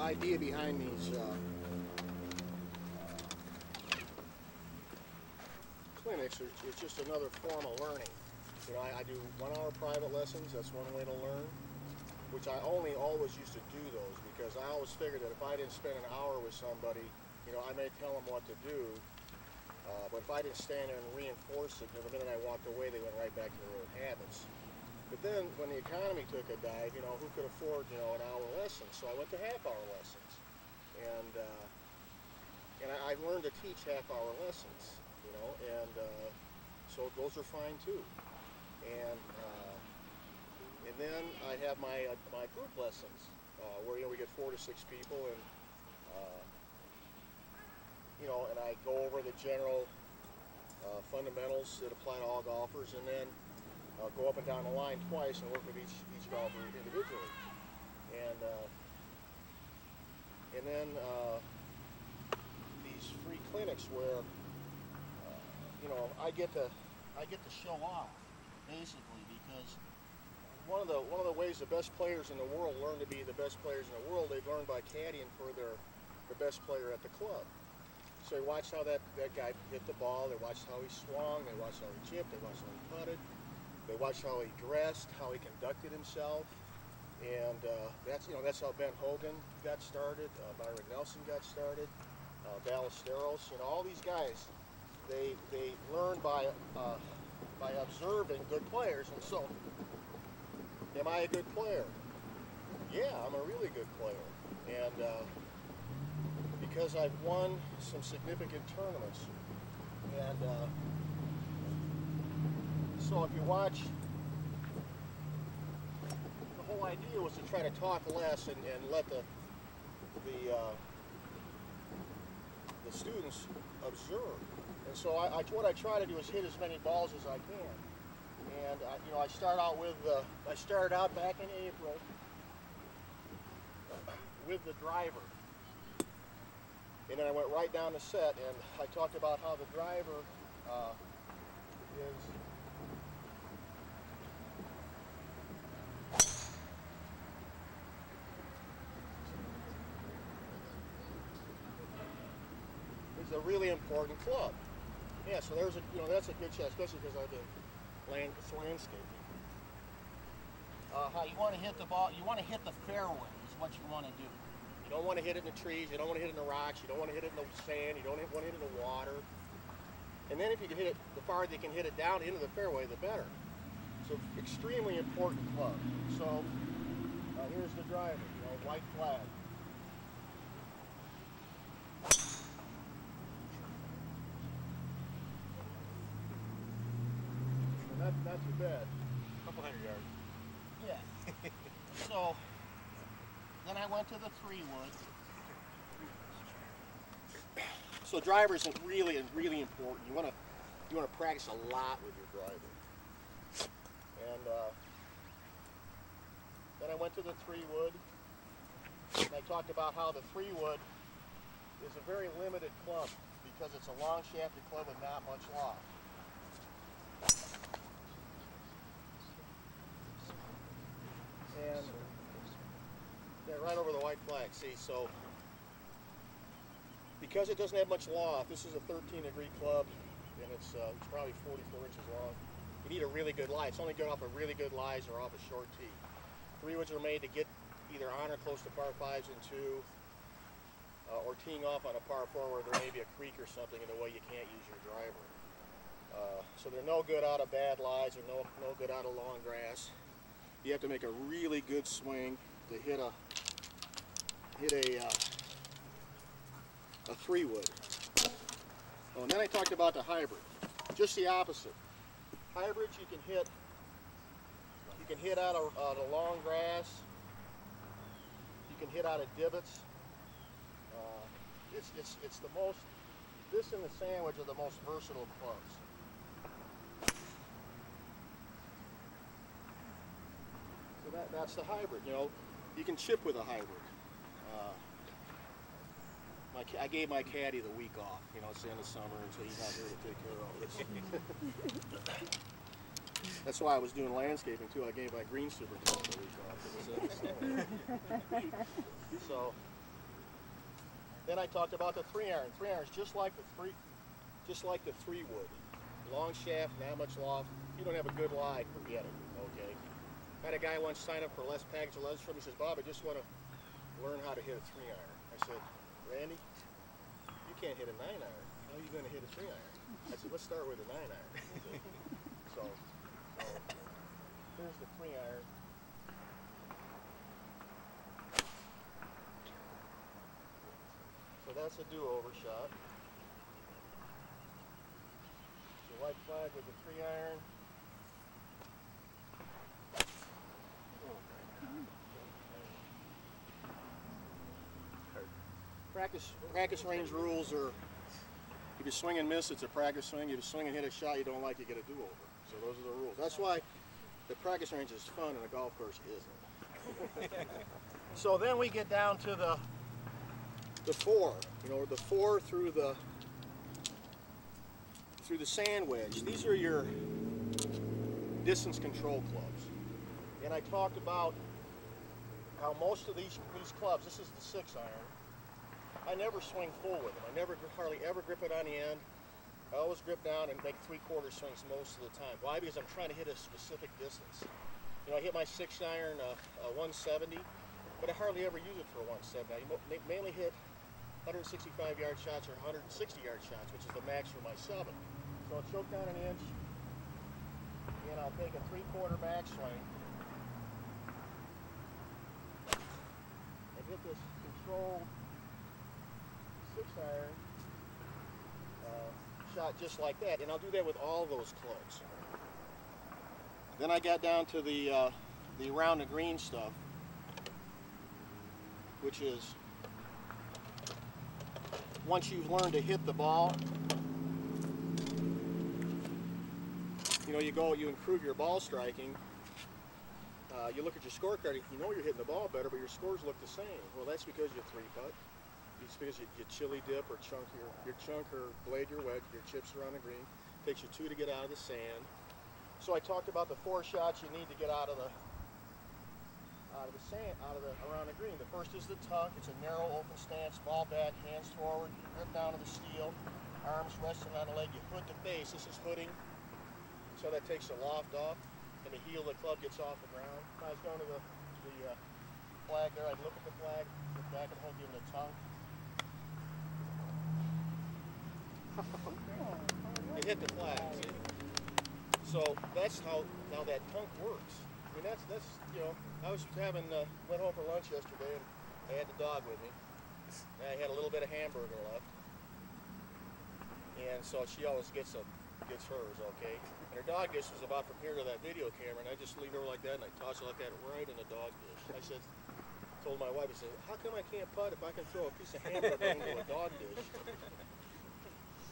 idea behind these clinics is just another form of learning. You know, I do 1 hour private lessons. That's one way to learn, which I always used to do those because I always figured that if I didn't spend an hour with somebody, you know, I may tell them what to do, but if I didn't stand there and reinforce it, you know, the minute I walked away, they went right back to their old habits. But then when the economy took a dive, you know, who could afford, you know, an hour lesson? So I went to half-hour lessons, and I learned to teach half-hour lessons, you know, and so those are fine too. And then I have my group lessons where, you know, we get 4 to 6 people, and you know, and I go over the general fundamentals that apply to all golfers, and then go up and down the line twice and work with each golfer individually. And then these free clinics where you know, I get to show off basically, because one of the ways the best players in the world learn to be the best players in the world, they learn by caddying for the best player at the club. So they watched how that guy hit the ball, they watched how he swung, they watched how he chipped, they watched how he putted, they watched how he dressed, how he conducted himself, and that's how Ben Hogan got started, Byron Nelson got started, Ballesteros, you know, all these guys, they learn by observing good players. And so, am I a good player? Yeah, I'm a really good player, and because I've won some significant tournaments. And so if you watch, the whole idea was to try to talk less and let the students observe. And so what I try to do is hit as many balls as I can. And you know, I started out back in April with the driver. And then I went right down the set, and I talked about how the driver is a really important club. Yeah, so there's that's a good shot, especially because I've been landscaping. How you want to hit the ball? You want to hit the fairway is what you want to do. You don't want to hit it in the trees, you don't want to hit it in the rocks, you don't want to hit it in the sand, you don't want to hit it in the water. And then if you can hit it, the farther you can hit it down into the fairway, the better. So extremely important club. So here's the driver, you know, white flag. And not too bad. A couple hundred yards. Yeah. So then I went to the 3-wood. So drivers are really important. You want to practice a lot with your driver. And then I went to the 3-wood, and I talked about how the 3-wood is a very limited club because it's a long shafted club with not much loft. And yeah, right over the white flag. See, so because it doesn't have much loft, this is a 13-degree club, and it's probably 44 inches long. You need a really good lie. It's only good off of really good lies or off a short tee. 3-woods are made to get either on or close to par 5s and 2, or teeing off on a par 4 where there may be a creek or something in the way you can't use your driver. So they're no good out of bad lies, or no good out of long grass. You have to make a really good swing to hit a 3-wood. Oh, and then I talked about the hybrid. Just the opposite. Hybrids you can hit out of long grass. You can hit out of divots. It's the most. This and the sandwich are the most versatile clubs. So that's the hybrid. You know, you can chip with a hybrid. I gave my caddy the week off. You know, it's the end of summer, and so he's not here to take care of this. That's why I was doing landscaping too. I gave my green superintendent the week off. It was the end of summer. So, Then I talked about the 3-iron. 3-iron is just like the 3 wood. Long shaft, not much loft. If you don't have a good lie, forget it. Okay. I had a guy once sign up for less package of leathers from me. He says, Bob, I just want to learn how to hit a 3-iron. I said, Randy, you can't hit a 9-iron. How are you going to hit a 3-iron? I said, let's start with a 9-iron. so here's the 3-iron. So that's a do-over shot. So white flag with the 3-iron. Practice range rules are, if you swing and miss, it's a practice swing. If you swing and hit a shot you don't like, you get a do-over. So those are the rules. That's why the practice range is fun and the golf course isn't. So then we get down to the 4. You know, the 4 through the sand wedge. These are your distance control clubs. And I talked about how most of these clubs, this is the 6-iron, I never swing full with them. I never hardly ever grip it on the end. I always grip down and make 3/4 swings most of the time. Why? Because I'm trying to hit a specific distance. You know, I hit my 6-iron 170, but I hardly ever use it for a 170. I mainly hit 165-yard shots or 160-yard shots, which is the max for my 7. So I'll choke down an inch, and I'll take a 3/4 back swing and hit this controlled 6-iron shot just like that, and I'll do that with all those clubs. Then I got down to the around the green stuff, which is once you've learned to hit the ball, you improve your ball striking. You look at your scorecard, you know you're hitting the ball better, but your scores look the same. Well, that's because you 3-putt. It's because you chili dip or chunk or blade your wedge, your chips around the green. It takes you 2 to get out of the sand. So I talked about the 4 shots you need to get out of the sand, around the green. The first is the tuck. It's a narrow open stance, ball back, hands forward, grip down to the steel, arms resting on the leg. You hood the face. This is hooding. So that takes the loft off, and the heel of the club gets off the ground. If I was going to the flag there, I'd look at the flag, look back and hook, give it a tongue. You hit the flag. See? So that's how that tongue works. I mean, that's I was went home for lunch yesterday and I had the dog with me. And I had a little bit of hamburger left, and so she always gets hers, okay. And her dog dish was about from here to that video camera, and I just leaned over like that and I tossed it like that right in the dog dish. I told my wife, I said, how come I can't putt if I can throw a piece of hamburger into a dog dish?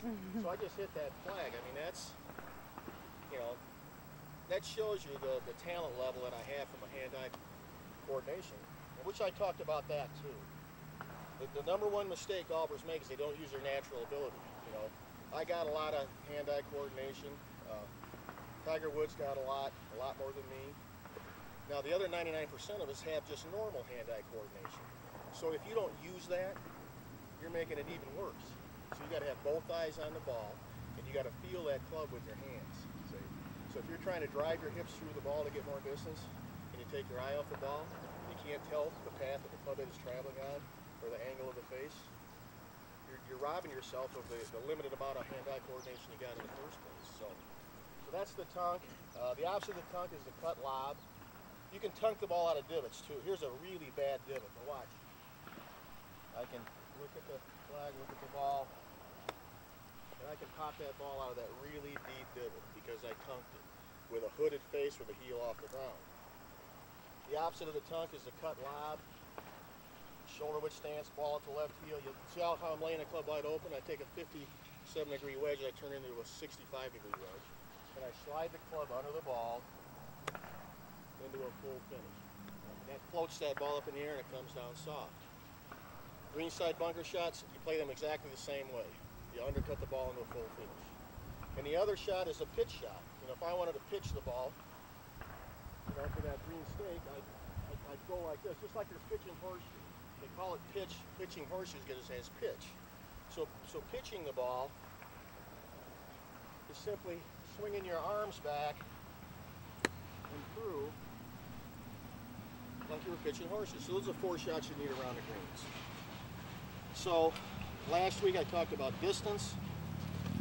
So I just hit that flag. I mean, that's, that shows you the talent level that I have from a hand-eye coordination, which I talked about that too. The number one mistake golfers make is they don't use their natural ability. I got a lot of hand-eye coordination. Tiger Woods got a lot more than me. Now the other 99% of us have just normal hand-eye coordination. So if you don't use that, you're making it even worse. So you got to have both eyes on the ball, and you got to feel that club with your hands. See? So if you're trying to drive your hips through the ball to get more distance, and you take your eye off the ball, you can't tell the path that the club head is traveling on, or the angle of the face. You're robbing yourself of the limited amount of hand-eye coordination you got in the first place. So that's the tunk. The opposite of the tunk is the cut lob. You can tunk the ball out of divots too. Here's a really bad divot. Now watch. I can look at the flag, look at the ball, and I can pop that ball out of that really deep divot because I tunked it with a hooded face with the heel off the ground. The opposite of the tunk is the cut lob. Shoulder width stance, ball at the left heel. You see how I'm laying the club wide open? I take a 57-degree wedge and I turn it into a 65-degree wedge. And I slide the club under the ball into a full finish. And that floats that ball up in the air and it comes down soft. Greenside bunker shots, you play them exactly the same way. You undercut the ball into a full finish. And the other shot is a pitch shot. If I wanted to pitch the ball, for that green stake, I'd go like this, just like you're pitching horseshoe. they call it pitching horseshoes because it has pitch. So pitching the ball is simply swinging your arms back and through like you were pitching horses. So those are 4 shots you need around the greens. So last week I talked about distance.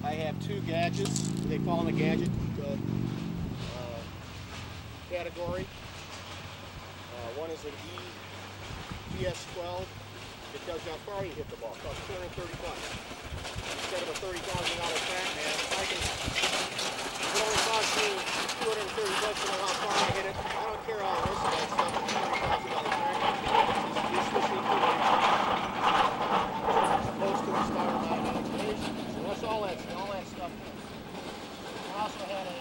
I have 2 gadgets. They fall in the gadget category. One is an ES12. It tells you how far you hit the ball. It costs $230. Instead of a $30,000 Pac-Man, it only costs me $230 to know how far I hit it. I don't care all the rest of that stuff. It's $30,000 Pac-Man. It's uselessly cool. Most of the style of my imagination. So that's all that stuff is. I also had a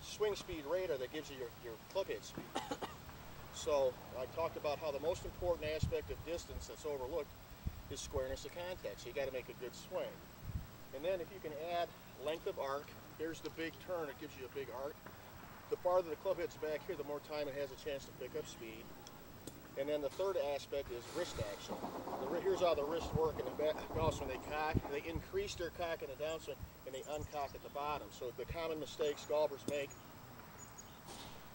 swing speed radar that gives you your club head speed. So I talked about how the most important aspect of distance that's overlooked is squareness of contact. So you got to make a good swing. And then if you can add length of arc, here's the big turn, it gives you a big arc. The farther the club head's back here, the more time it has a chance to pick up speed. And then the third aspect is wrist action. Here's how the wrists work in the golf when they cock. They increase their cock in the downswing and they uncock at the bottom. So the common mistakes golfers make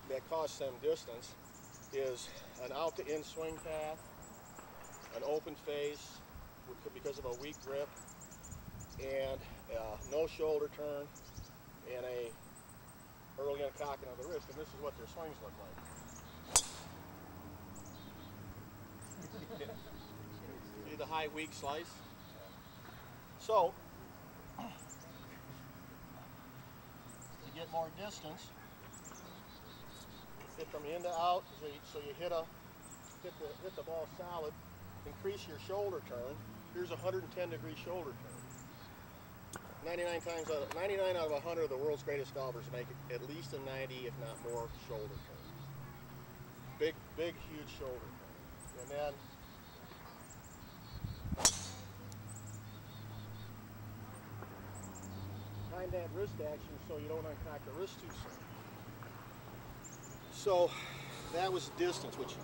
that cost them distance is an out to in swing path, an open face because of a weak grip, and no shoulder turn, and a early uncocking of the wrist. And this is what their swings look like. See the high weak slice? So, to get more distance, hit from in to out, so you hit the ball solid, increase your shoulder turn. Here's a 110-degree shoulder turn. 99 out of 100 of the world's greatest golfers make at least a 90, if not more, shoulder turn. Big, huge shoulder turn. And then time that wrist action so you don't uncock the wrist too soon. So that was distance, which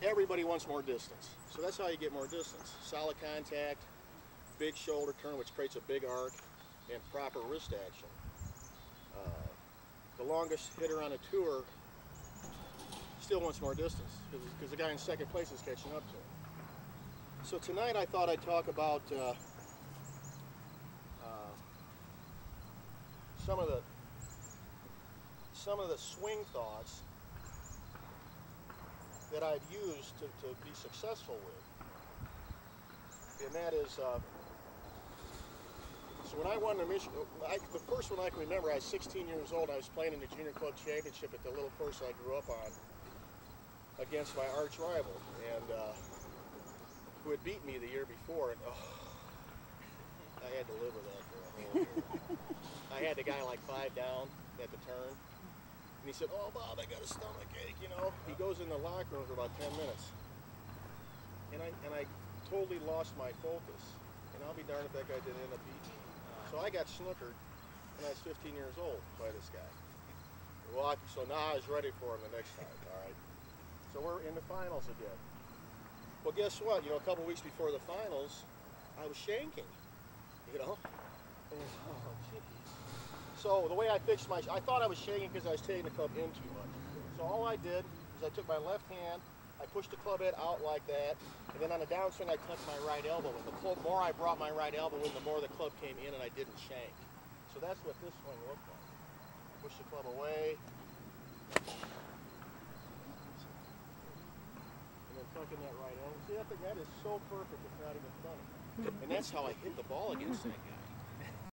everybody wants more distance. So that's how you get more distance. Solid contact, big shoulder turn, which creates a big arc, and proper wrist action. The longest hitter on a tour still wants more distance because the guy in second place is catching up to him. So tonight I thought I'd talk about some of the swing thoughts that I've used to be successful with. And that is, so when I won the first one I can remember, I was 16 years old. I was playing in the Junior Club Championship at the little course I grew up on against my arch rival, and who had beat me the year before. And I had to live with that for a whole year. I had the guy like 5 down at the turn, and he said, "Oh, Bob, I got a stomach ache." You know, he goes in the locker room for about 10 minutes, and I totally lost my focus. And I'll be darned if that guy didn't end up beating me. So I got snookered when I was 15 years old by this guy. Well, so now I was ready for him the next time. All right. So we're in the finals again. Well, guess what? You know, a couple weeks before the finals, I was shanking. You know. And, oh, geez. So the way I fixed I thought I was shaking because I was taking the club in too much. So all I did is I took my left hand, I pushed the club head out like that, and then on the downswing I tucked my right elbow in. The more I brought my right elbow in, the more the club came in and I didn't shank. So that's what this swing looked like. Push the club away, and then tuck in that right elbow. See, that is so perfect it's not even funny. And that's how I hit the ball against that guy.